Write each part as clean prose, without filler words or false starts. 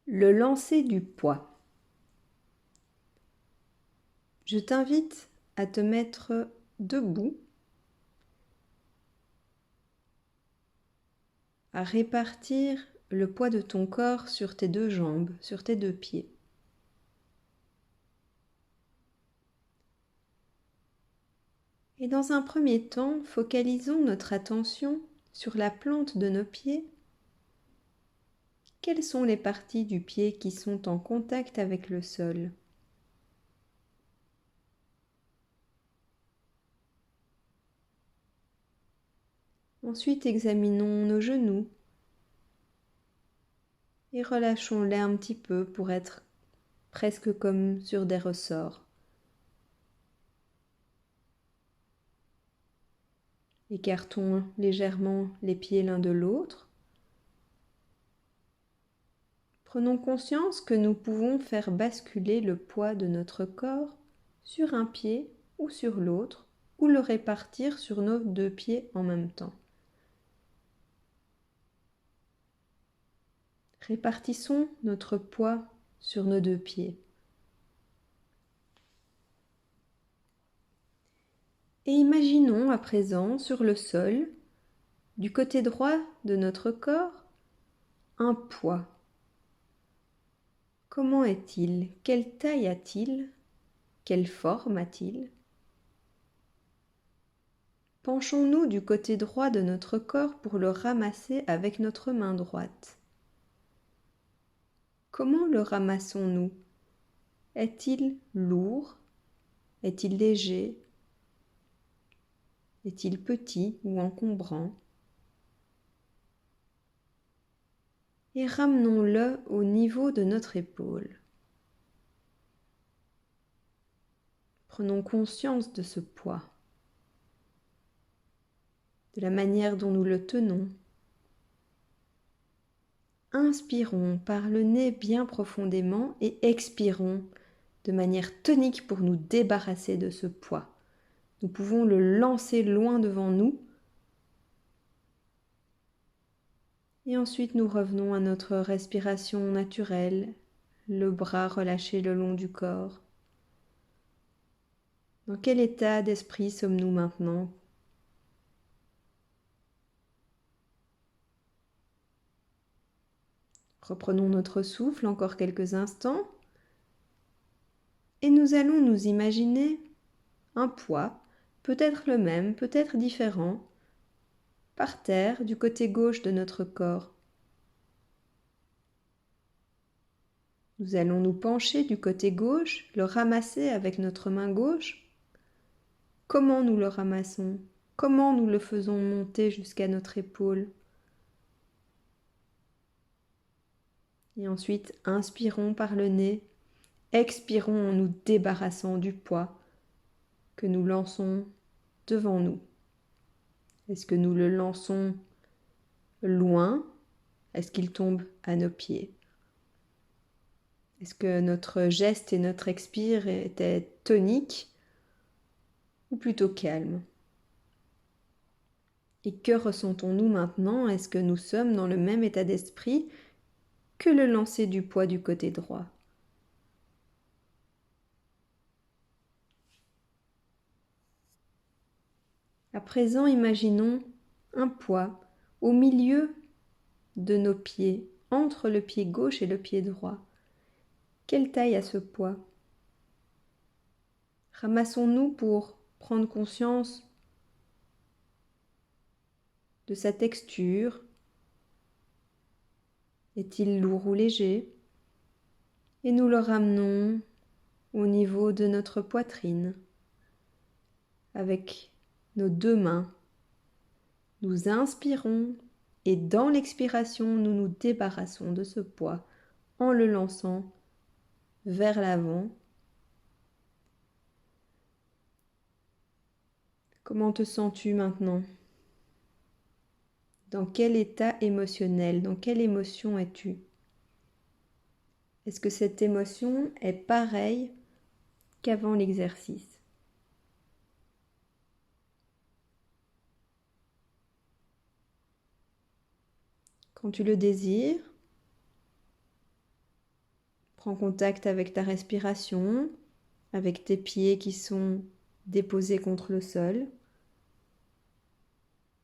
Le lancer du poids. Je t'invite à te mettre debout, à répartir le poids de ton corps sur tes deux jambes, sur tes deux pieds. Et dans un premier temps, focalisons notre attention sur la plante de nos pieds. Quelles sont les parties du pied qui sont en contact avec le sol ? Ensuite, examinons nos genoux et relâchons-les un petit peu pour être presque comme sur des ressorts. Écartons légèrement les pieds l'un de l'autre. Prenons conscience que nous pouvons faire basculer le poids de notre corps sur un pied ou sur l'autre, ou le répartir sur nos deux pieds en même temps. Répartissons notre poids sur nos deux pieds. Et imaginons à présent sur le sol, du côté droit de notre corps, un poids. Comment est-il? Quelle taille a-t-il? Quelle forme a-t-il? Penchons-nous du côté droit de notre corps pour le ramasser avec notre main droite. Comment le ramassons-nous? Est-il lourd? Est-il léger? Est-il petit ou encombrant? Et ramenons-le au niveau de notre épaule. Prenons conscience de ce poids, de la manière dont nous le tenons. Inspirons par le nez bien profondément et expirons de manière tonique pour nous débarrasser de ce poids. Nous pouvons le lancer loin devant nous. Et ensuite, nous revenons à notre respiration naturelle, le bras relâché le long du corps. Dans quel état d'esprit sommes-nous maintenant ? Reprenons notre souffle encore quelques instants. Et nous allons nous imaginer un poids, peut-être le même, peut-être différent, par terre du côté gauche de notre corps. Nous allons nous pencher du côté gauche, le ramasser avec notre main gauche. Comment nous le ramassons? Comment nous le faisons monter jusqu'à notre épaule? Et ensuite, inspirons par le nez, expirons en nous débarrassant du poids que nous lançons devant nous. Est-ce que nous le lançons loin? Est-ce qu'il tombe à nos pieds? Est-ce que notre geste et notre expire étaient toniques ou plutôt calmes? Et que ressentons-nous maintenant? Est-ce que nous sommes dans le même état d'esprit que le lancer du poids du côté droit? À présent, imaginons un poids au milieu de nos pieds, entre le pied gauche et le pied droit. Quelle taille a ce poids? Ramassons-nous pour prendre conscience de sa texture. Est-il lourd ou léger? Et nous le ramenons au niveau de notre poitrine. Avec nos deux mains, nous inspirons et dans l'expiration, nous nous débarrassons de ce poids en le lançant vers l'avant. Comment te sens-tu maintenant? Dans quel état émotionnel, dans quelle émotion es-tu? Est-ce que cette émotion est pareille qu'avant l'exercice? Quand tu le désires, Prends contact avec ta respiration, avec tes pieds qui sont déposés contre le sol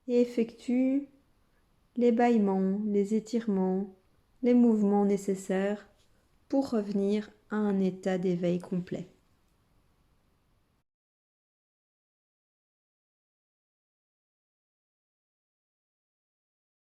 et effectue les bâillements, les étirements, les mouvements nécessaires pour revenir à un état d'éveil complet.